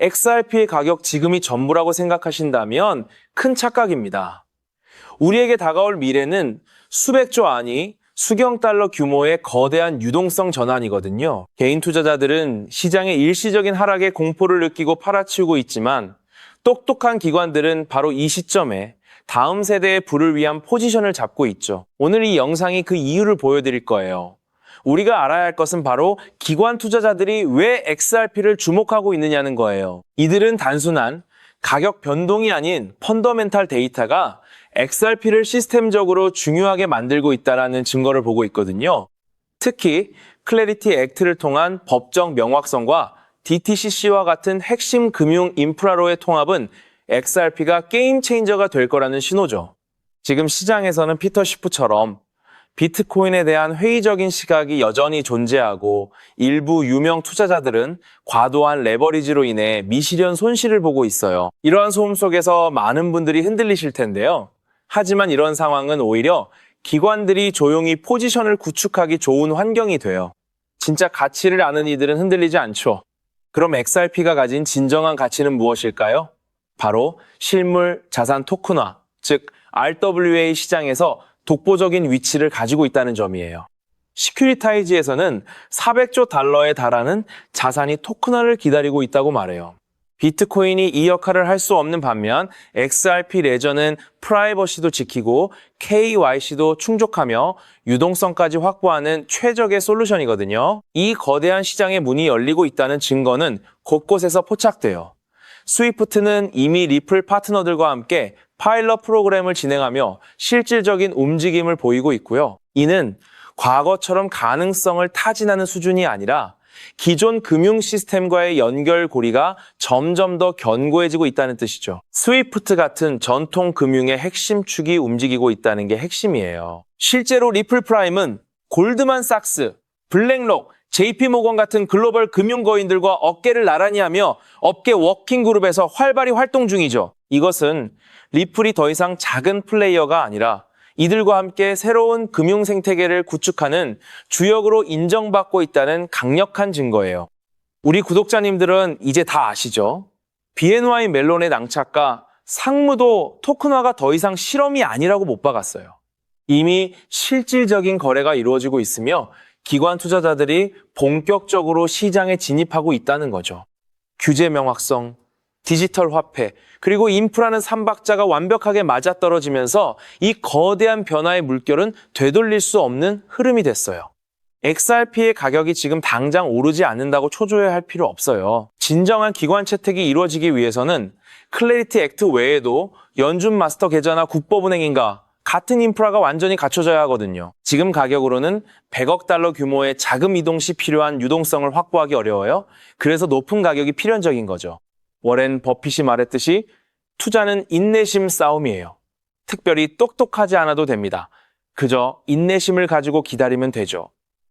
XRP의 가격 지금이 전부라고 생각하신다면 큰 착각입니다. 우리에게 다가올 미래는 수백조 아니 수경 달러 규모의 거대한 유동성 전환이거든요. 개인 투자자들은 시장의 일시적인 하락에 공포를 느끼고 팔아치우고 있지만 똑똑한 기관들은 바로 이 시점에 다음 세대의 부를 위한 포지션을 잡고 있죠. 오늘 이 영상이 그 이유를 보여드릴 거예요. 우리가 알아야 할 것은 바로 기관 투자자들이 왜 XRP를 주목하고 있느냐는 거예요. 이들은 단순한 가격 변동이 아닌 펀더멘탈 데이터가 XRP를 시스템적으로 중요하게 만들고 있다는 증거를 보고 있거든요. 특히 클래리티 액트를 통한 법적 명확성과 DTCC와 같은 핵심 금융 인프라로의 통합은 XRP가 게임 체인저가 될 거라는 신호죠. 지금 시장에서는 피터 시프처럼 비트코인에 대한 회의적인 시각이 여전히 존재하고 일부 유명 투자자들은 과도한 레버리지로 인해 미실현 손실을 보고 있어요. 이러한 소음 속에서 많은 분들이 흔들리실 텐데요. 하지만 이런 상황은 오히려 기관들이 조용히 포지션을 구축하기 좋은 환경이 돼요. 진짜 가치를 아는 이들은 흔들리지 않죠. 그럼 XRP가 가진 진정한 가치는 무엇일까요? 바로 실물 자산 토큰화, 즉 RWA 시장에서 독보적인 위치를 가지고 있다는 점이에요. 시큐리타이즈에서는 400조 달러에 달하는 자산이 토큰화를 기다리고 있다고 말해요. 비트코인이 이 역할을 할 수 없는 반면 XRP 레저는 프라이버시도 지키고 KYC도 충족하며 유동성까지 확보하는 최적의 솔루션이거든요. 이 거대한 시장의 문이 열리고 있다는 증거는 곳곳에서 포착돼요. 스위프트는 이미 리플 파트너들과 함께 파일럿 프로그램을 진행하며 실질적인 움직임을 보이고 있고요. 이는 과거처럼 가능성을 타진하는 수준이 아니라 기존 금융 시스템과의 연결고리가 점점 더 견고해지고 있다는 뜻이죠. 스위프트 같은 전통 금융의 핵심 축이 움직이고 있다는 게 핵심이에요. 실제로 리플 프라임은 골드만삭스, 블랙록, JP모건 같은 글로벌 금융거인들과 어깨를 나란히 하며 업계 워킹그룹에서 활발히 활동 중이죠. 이것은 리플이 더 이상 작은 플레이어가 아니라 이들과 함께 새로운 금융 생태계를 구축하는 주역으로 인정받고 있다는 강력한 증거예요. 우리 구독자님들은 이제 다 아시죠? BNY 멜론의 낭착과 상무도 토큰화가 더 이상 실험이 아니라고 못 박았어요. 이미 실질적인 거래가 이루어지고 있으며 기관 투자자들이 본격적으로 시장에 진입하고 있다는 거죠. 규제 명확성, 디지털 화폐, 그리고 인프라는 삼박자가 완벽하게 맞아떨어지면서 이 거대한 변화의 물결은 되돌릴 수 없는 흐름이 됐어요. XRP의 가격이 지금 당장 오르지 않는다고 초조해할 필요 없어요. 진정한 기관 채택이 이루어지기 위해서는 클래리티 액트 외에도 연준 마스터 계좌나 국법은행인가 같은 인프라가 완전히 갖춰져야 하거든요. 지금 가격으로는 100억 달러 규모의 자금 이동 시 필요한 유동성을 확보하기 어려워요. 그래서 높은 가격이 필연적인 거죠. 워렌 버핏이 말했듯이 투자는 인내심 싸움이에요. 특별히 똑똑하지 않아도 됩니다. 그저 인내심을 가지고 기다리면 되죠.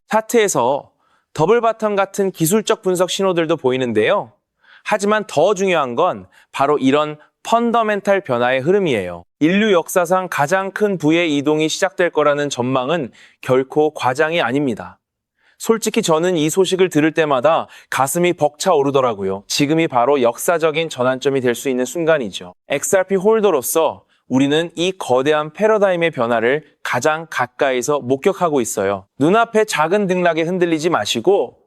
차트에서 더블 바텀 같은 기술적 분석 신호들도 보이는데요. 하지만 더 중요한 건 바로 이런 펀더멘탈 변화의 흐름이에요. 인류 역사상 가장 큰 부의 이동이 시작될 거라는 전망은 결코 과장이 아닙니다. 솔직히 저는 이 소식을 들을 때마다 가슴이 벅차오르더라고요. 지금이 바로 역사적인 전환점이 될 수 있는 순간이죠. XRP 홀더로서 우리는 이 거대한 패러다임의 변화를 가장 가까이서 목격하고 있어요. 눈앞의 작은 등락에 흔들리지 마시고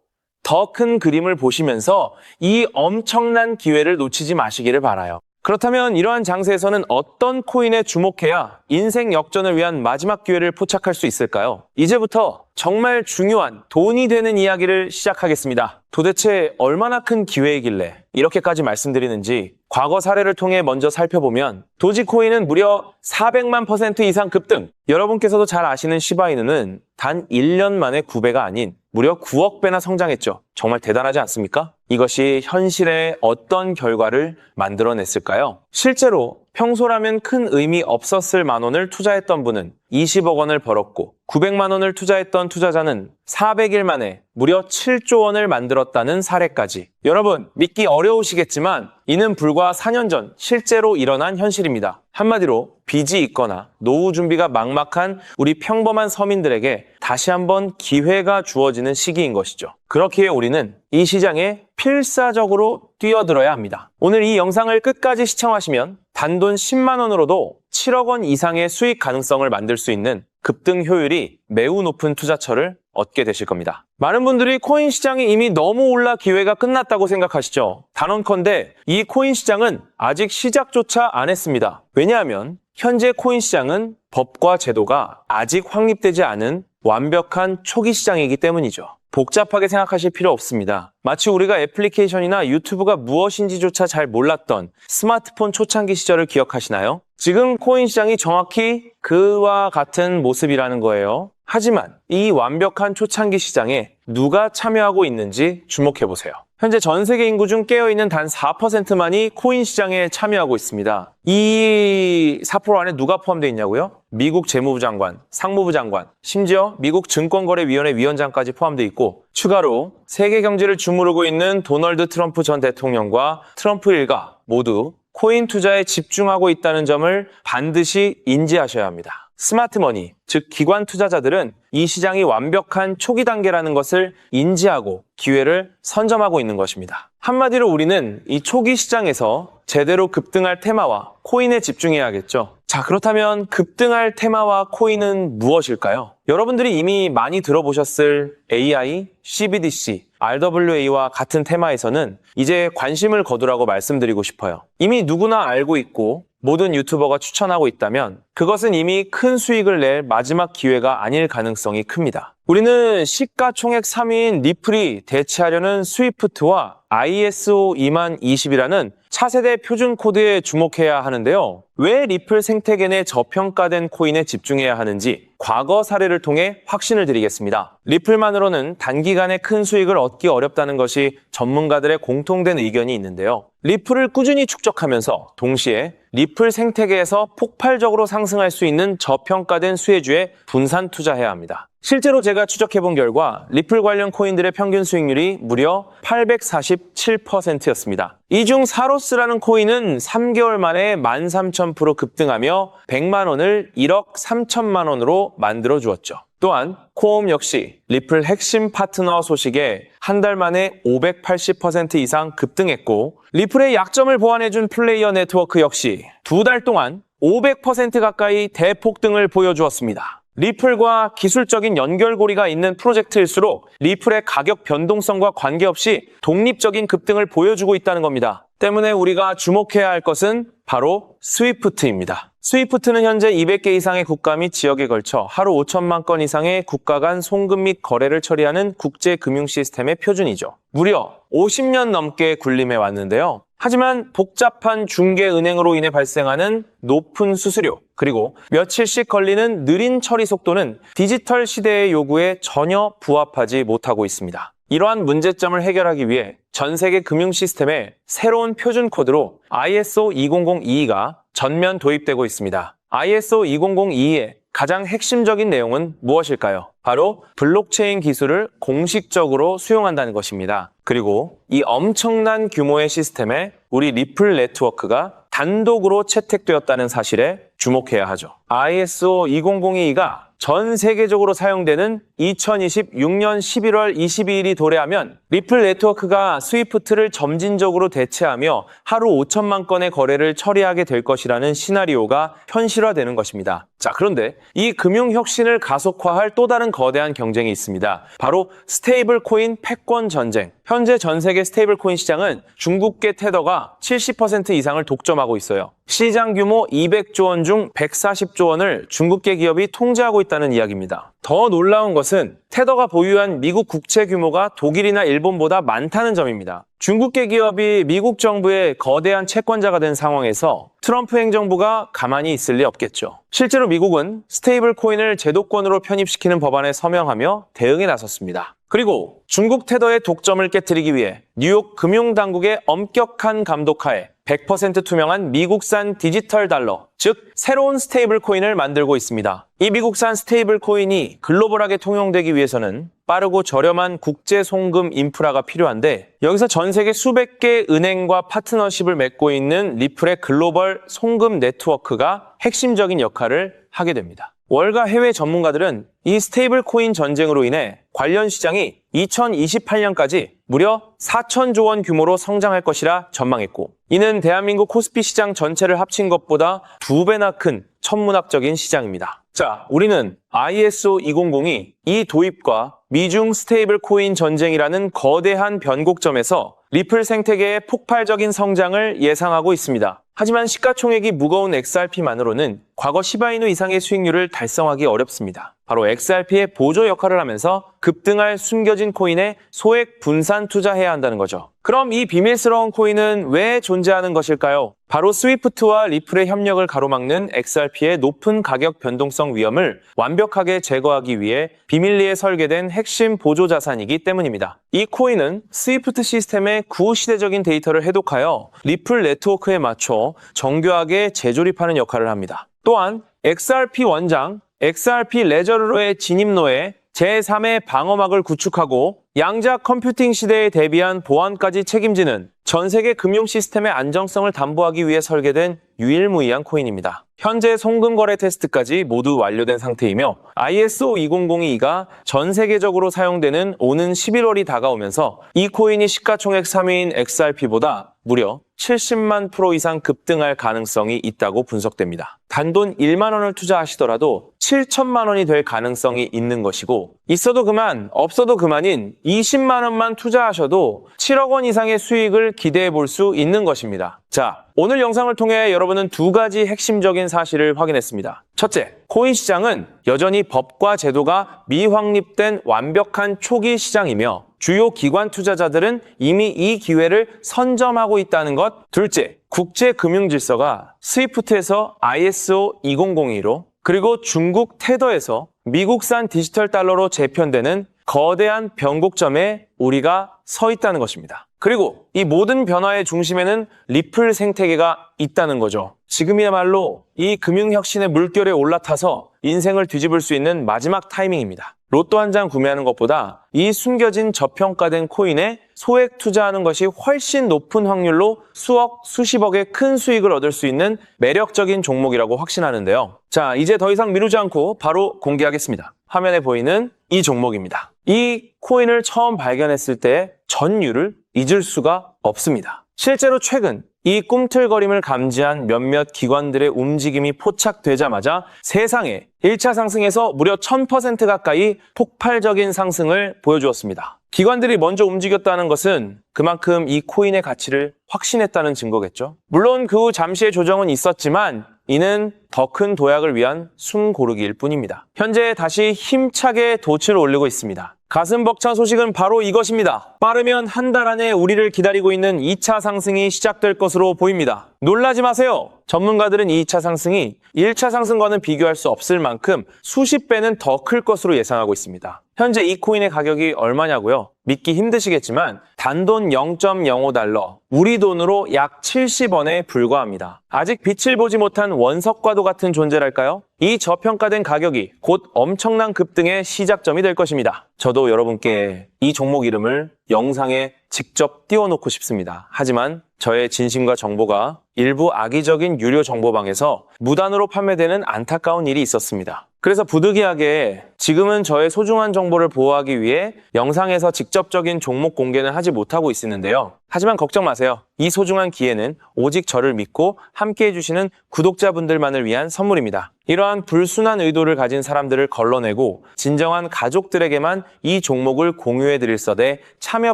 더 큰 그림을 보시면서 이 엄청난 기회를 놓치지 마시기를 바라요. 그렇다면 이러한 장세에서는 어떤 코인에 주목해야 인생 역전을 위한 마지막 기회를 포착할 수 있을까요? 이제부터 정말 중요한 돈이 되는 이야기를 시작하겠습니다. 도대체 얼마나 큰 기회이길래 이렇게까지 말씀드리는지 과거 사례를 통해 먼저 살펴보면 도지코인은 무려 400만 % 이상 급등! 여러분께서도 잘 아시는 시바이누는 단 1년 만에 9배가 아닌 무려 9억 배나 성장했죠. 정말 대단하지 않습니까? 이것이 현실에 어떤 결과를 만들어냈을까요? 실제로 평소라면 큰 의미 없었을 만 원을 투자했던 분은 20억 원을 벌었고 900만 원을 투자했던 투자자는 400일 만에 무려 7조 원을 만들었다는 사례까지. 여러분, 믿기 어려우시겠지만 이는 불과 4년 전 실제로 일어난 현실입니다. 한마디로 빚이 있거나 노후 준비가 막막한 우리 평범한 서민들에게 다시 한번 기회가 주어지는 시기인 것이죠. 그렇기에 우리는 이 시장에 필사적으로 뛰어들어야 합니다. 오늘 이 영상을 끝까지 시청하시면 단돈 10만 원으로도 7억 원 이상의 수익 가능성을 만들 수 있는 급등 효율이 매우 높은 투자처를 얻게 되실 겁니다. 많은 분들이 코인 시장이 이미 너무 올라 기회가 끝났다고 생각하시죠? 단언컨대 이 코인 시장은 아직 시작조차 안 했습니다. 왜냐하면 현재 코인 시장은 법과 제도가 아직 확립되지 않은 완벽한 초기 시장이기 때문이죠. 복잡하게 생각하실 필요 없습니다. 마치 우리가 애플리케이션이나 유튜브가 무엇인지조차 잘 몰랐던 스마트폰 초창기 시절을 기억하시나요? 지금 코인 시장이 정확히 그와 같은 모습이라는 거예요. 하지만 이 완벽한 초창기 시장에 누가 참여하고 있는지 주목해보세요. 현재 전 세계 인구 중 깨어있는 단 4%만이 코인 시장에 참여하고 있습니다. 이 4% 안에 누가 포함되어 있냐고요? 미국 재무부 장관, 상무부 장관, 심지어 미국 증권거래위원회 위원장까지 포함되어 있고 추가로 세계 경제를 주무르고 있는 도널드 트럼프 전 대통령과 트럼프 일가 모두 코인 투자에 집중하고 있다는 점을 반드시 인지하셔야 합니다. 스마트머니, 즉 기관 투자자들은 이 시장이 완벽한 초기 단계라는 것을 인지하고 기회를 선점하고 있는 것입니다. 한마디로 우리는 이 초기 시장에서 제대로 급등할 테마와 코인에 집중해야겠죠. 자, 그렇다면 급등할 테마와 코인은 무엇일까요? 여러분들이 이미 많이 들어보셨을 AI, CBDC, RWA와 같은 테마에서는 이제 관심을 거두라고 말씀드리고 싶어요. 이미 누구나 알고 있고 모든 유튜버가 추천하고 있다면 그것은 이미 큰 수익을 낼 마지막 기회가 아닐 가능성이 큽니다. 우리는 시가총액 3위인 리플이 대체하려는 스위프트와 ISO 20020이라는 차세대 표준 코드에 주목해야 하는데요. 왜 리플 생태계 내 저평가된 코인에 집중해야 하는지 과거 사례를 통해 확신을 드리겠습니다. 리플만으로는 단기간에 큰 수익을 얻기 어렵다는 것이 전문가들의 공통된 의견이 있는데요. 리플을 꾸준히 축적하면서 동시에 리플 생태계에서 폭발적으로 상승할 수 있는 저평가된 수혜주에 분산 투자해야 합니다. 실제로 제가 추적해본 결과 리플 관련 코인들의 평균 수익률이 무려 847%였습니다. 이 중 사로스라는 코인은 3개월 만에 13,000% 급등하며 100만 원을 1억 3천만 원으로 만들어 주었죠. 또한 코옴 역시 리플 핵심 파트너 소식에 한 달 만에 580% 이상 급등했고 리플의 약점을 보완해준 플레이어 네트워크 역시 두 달 동안 500% 가까이 대폭등을 보여주었습니다. 리플과 기술적인 연결고리가 있는 프로젝트일수록 리플의 가격 변동성과 관계없이 독립적인 급등을 보여주고 있다는 겁니다. 때문에 우리가 주목해야 할 것은 바로 스위프트입니다. 스위프트는 현재 200개 이상의 국가 및 지역에 걸쳐 하루 5천만 건 이상의 국가 간 송금 및 거래를 처리하는 국제 금융 시스템의 표준이죠. 무려 50년 넘게 군림해 왔는데요. 하지만 복잡한 중개은행으로 인해 발생하는 높은 수수료, 그리고 며칠씩 걸리는 느린 처리 속도는 디지털 시대의 요구에 전혀 부합하지 못하고 있습니다. 이러한 문제점을 해결하기 위해 전 세계 금융 시스템에 새로운 표준 코드로 ISO 20022가 전면 도입되고 있습니다. ISO 20022의 가장 핵심적인 내용은 무엇일까요? 바로 블록체인 기술을 공식적으로 수용한다는 것입니다. 그리고 이 엄청난 규모의 시스템에 우리 리플 네트워크가 단독으로 채택되었다는 사실에 주목해야 하죠. ISO 20022가 전 세계적으로 사용되는 2026년 11월 22일이 도래하면 리플 네트워크가 스위프트를 점진적으로 대체하며 하루 5천만 건의 거래를 처리하게 될 것이라는 시나리오가 현실화되는 것입니다. 자, 그런데 이 금융 혁신을 가속화할 또 다른 거대한 경쟁이 있습니다. 바로 스테이블 코인 패권 전쟁. 현재 전 세계 스테이블 코인 시장은 중국계 테더가 70% 이상을 독점하고 있어요. 시장 규모 200조 원 중 140조 원을 중국계 기업이 통제하고 있다는 이야기입니다. 더 놀라운 것은 테더가 보유한 미국 국채 규모가 독일이나 일본보다 많다는 점입니다. 중국계 기업이 미국 정부의 거대한 채권자가 된 상황에서 트럼프 행정부가 가만히 있을 리 없겠죠. 실제로 미국은 스테이블 코인을 제도권으로 편입시키는 법안에 서명하며 대응에 나섰습니다. 그리고 중국 테더의 독점을 깨뜨리기 위해 뉴욕 금융당국의 엄격한 감독하에 100% 투명한 미국산 디지털 달러, 즉 새로운 스테이블 코인을 만들고 있습니다. 이 미국산 스테이블 코인이 글로벌하게 통용되기 위해서는 빠르고 저렴한 국제 송금 인프라가 필요한데 여기서 전 세계 수백 개 은행과 파트너십을 맺고 있는 리플의 글로벌 송금 네트워크가 핵심적인 역할을 하게 됩니다. 월가 해외 전문가들은 이 스테이블 코인 전쟁으로 인해 관련 시장이 2028년까지 무려 4천조 원 규모로 성장할 것이라 전망했고, 이는 대한민국 코스피 시장 전체를 합친 것보다 2배나 큰 천문학적인 시장입니다. 자, 우리는 ISO 2002 이 도입과 미중 스테이블 코인 전쟁이라는 거대한 변곡점에서 리플 생태계의 폭발적인 성장을 예상하고 있습니다. 하지만 시가총액이 무거운 XRP만으로는 과거 시바이누 이상의 수익률을 달성하기 어렵습니다. 바로 XRP의 보조 역할을 하면서 급등할 숨겨진 코인에 소액 분산 투자해야 한다는 거죠. 그럼 이 비밀스러운 코인은 왜 존재하는 것일까요? 바로 스위프트와 리플의 협력을 가로막는 XRP의 높은 가격 변동성 위험을 완벽하게 제거하기 위해 비밀리에 설계된 핵심 보조 자산이기 때문입니다. 이 코인은 스위프트 시스템의 구시대적인 데이터를 해독하여 리플 네트워크에 맞춰 정교하게 재조립하는 역할을 합니다. 또한 XRP 원장, XRP 레저러의 진입로에 제3의 방어막을 구축하고 양자 컴퓨팅 시대에 대비한 보안까지 책임지는 전 세계 금융 시스템의 안정성을 담보하기 위해 설계된 유일무이한 코인입니다. 현재 송금 거래 테스트까지 모두 완료된 상태이며 ISO 2002가 전 세계적으로 사용되는 오는 11월이 다가오면서 이 코인이 시가총액 3위인 XRP보다 무려 70만 프로 이상 급등할 가능성이 있다고 분석됩니다. 단돈 1만 원을 투자하시더라도 7천만 원이 될 가능성이 있는 것이고, 있어도 그만, 없어도 그만인 20만 원만 투자하셔도 7억 원 이상의 수익을 기대해 볼 수 있는 것입니다. 자, 오늘 영상을 통해 여러분은 두 가지 핵심적인 사실을 확인했습니다. 첫째, 코인 시장은 여전히 법과 제도가 미확립된 완벽한 초기 시장이며 주요 기관 투자자들은 이미 이 기회를 선점하고 있다는 것. 둘째, 국제 금융 질서가 스위프트에서 ISO 2002로 그리고 중국 테더에서 미국산 디지털 달러로 재편되는 거대한 변곡점에 우리가 서 있다는 것입니다. 그리고 이 모든 변화의 중심에는 리플 생태계가 있다는 거죠. 지금이야말로 이 금융혁신의 물결에 올라타서 인생을 뒤집을 수 있는 마지막 타이밍입니다. 로또 한 장 구매하는 것보다 이 숨겨진 저평가된 코인에 소액 투자하는 것이 훨씬 높은 확률로 수억, 수십억의 큰 수익을 얻을 수 있는 매력적인 종목이라고 확신하는데요. 자, 이제 더 이상 미루지 않고 바로 공개하겠습니다. 화면에 보이는 이 종목입니다. 이 코인을 처음 발견했을 때 전율을 잊을 수가 없습니다. 실제로 최근 이 꿈틀거림을 감지한 몇몇 기관들의 움직임이 포착되자마자 세상에 1차 상승에서 무려 1000% 가까이 폭발적인 상승을 보여주었습니다. 기관들이 먼저 움직였다는 것은 그만큼 이 코인의 가치를 확신했다는 증거겠죠. 물론 그 후 잠시의 조정은 있었지만 이는 더 큰 도약을 위한 숨고르기일 뿐입니다. 현재 다시 힘차게 돛을 올리고 있습니다. 가슴 벅찬 소식은 바로 이것입니다. 빠르면 한 달 안에 우리를 기다리고 있는 2차 상승이 시작될 것으로 보입니다. 놀라지 마세요. 전문가들은 2차 상승이 1차 상승과는 비교할 수 없을 만큼 수십 배는 더 클 것으로 예상하고 있습니다. 현재 이 코인의 가격이 얼마냐고요? 믿기 힘드시겠지만 단돈 0.05달러, 우리 돈으로 약 70원에 불과합니다. 아직 빛을 보지 못한 원석과도 같은 존재랄까요? 이 저평가된 가격이 곧 엄청난 급등의 시작점이 될 것입니다. 저도 여러분께 이 종목 이름을 영상에 직접 띄워놓고 싶습니다. 하지만 저의 진심과 정보가 일부 악의적인 유료 정보방에서 무단으로 판매되는 안타까운 일이 있었습니다. 그래서 부득이하게 지금은 저의 소중한 정보를 보호하기 위해 영상에서 직접적인 종목 공개는 하지 못하고 있었는데요. 하지만 걱정 마세요. 이 소중한 기회는 오직 저를 믿고 함께 해주시는 구독자분들만을 위한 선물입니다. 이러한 불순한 의도를 가진 사람들을 걸러내고 진정한 가족들에게만 이 종목을 공유해드릴 서대 참여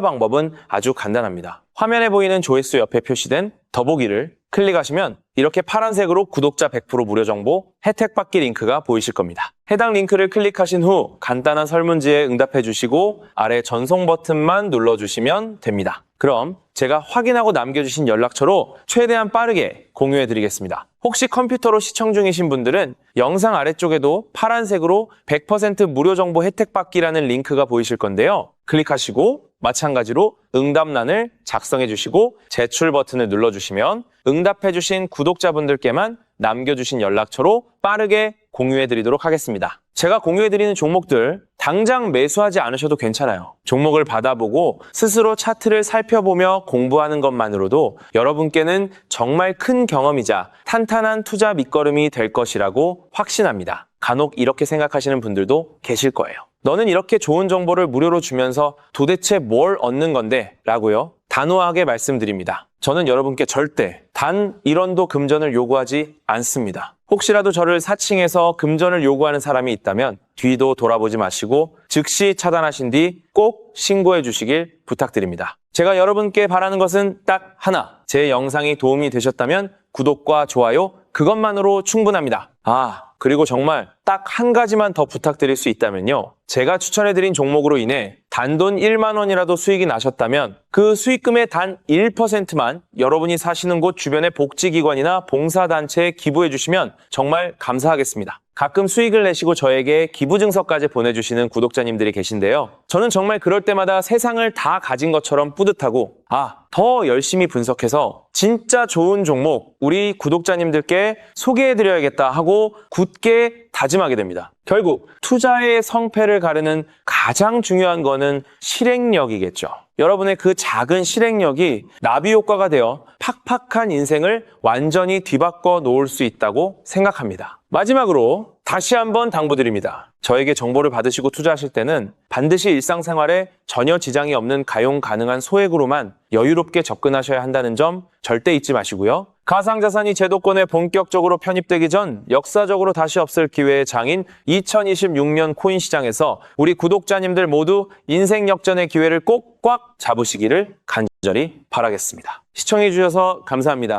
방법은 아주 간단합니다. 화면에 보이는 조회수 옆에 표시된 더보기를 클릭하시면 이렇게 파란색으로 구독자 100% 무료 정보 혜택 받기 링크가 보이실 겁니다. 해당 링크를 클릭하신 후 간단한 설문지에 응답해 주시고 아래 전송 버튼만 눌러주시면 됩니다. 그럼 제가 확인하고 남겨주신 연락처로 최대한 빠르게 공유해 드리겠습니다. 혹시 컴퓨터로 시청 중이신 분들은 영상 아래쪽에도 파란색으로 100% 무료 정보 혜택 받기라는 링크가 보이실 건데요. 클릭하시고 마찬가지로 응답란을 작성해 주시고 제출 버튼을 눌러주시면 응답해 주신 구독자분들께만 남겨주신 연락처로 빠르게 공유해 드리도록 하겠습니다. 제가 공유해 드리는 종목들 당장 매수하지 않으셔도 괜찮아요. 종목을 받아보고 스스로 차트를 살펴보며 공부하는 것만으로도 여러분께는 정말 큰 경험이자 탄탄한 투자 밑거름이 될 것이라고 확신합니다. 간혹 이렇게 생각하시는 분들도 계실 거예요. 너는 이렇게 좋은 정보를 무료로 주면서 도대체 뭘 얻는 건데? 라고요. 단호하게 말씀드립니다. 저는 여러분께 절대 단 1원도 금전을 요구하지 않습니다. 혹시라도 저를 사칭해서 금전을 요구하는 사람이 있다면 뒤도 돌아보지 마시고 즉시 차단하신 뒤 꼭 신고해 주시길 부탁드립니다. 제가 여러분께 바라는 것은 딱 하나. 제 영상이 도움이 되셨다면 구독과 좋아요 그것만으로 충분합니다. 그리고 정말 딱 한 가지만 더 부탁드릴 수 있다면요. 제가 추천해드린 종목으로 인해 단돈 1만 원이라도 수익이 나셨다면 그 수익금의 단 1%만 여러분이 사시는 곳 주변의 복지기관이나 봉사단체에 기부해 주시면 정말 감사하겠습니다. 가끔 수익을 내시고 저에게 기부증서까지 보내주시는 구독자님들이 계신데요. 저는 정말 그럴 때마다 세상을 다 가진 것처럼 뿌듯하고 더 열심히 분석해서 진짜 좋은 종목 우리 구독자님들께 소개해드려야겠다 하고 굳게 다짐하게 됩니다. 결국 투자의 성패를 가르는 가장 중요한 거는 실행력이겠죠. 여러분의 그 작은 실행력이 나비 효과가 되어 팍팍한 인생을 완전히 뒤바꿔 놓을 수 있다고 생각합니다. 마지막으로 다시 한번 당부드립니다. 저에게 정보를 받으시고 투자하실 때는 반드시 일상생활에 전혀 지장이 없는 가용 가능한 소액으로만 여유롭게 접근하셔야 한다는 점 절대 잊지 마시고요. 가상자산이 제도권에 본격적으로 편입되기 전 역사적으로 다시 없을 기회의 장인 2026년 코인 시장에서 우리 구독자님들 모두 인생 역전의 기회를 꼭 꽉 잡으시기를 간절히 바라겠습니다. 시청해주셔서 감사합니다.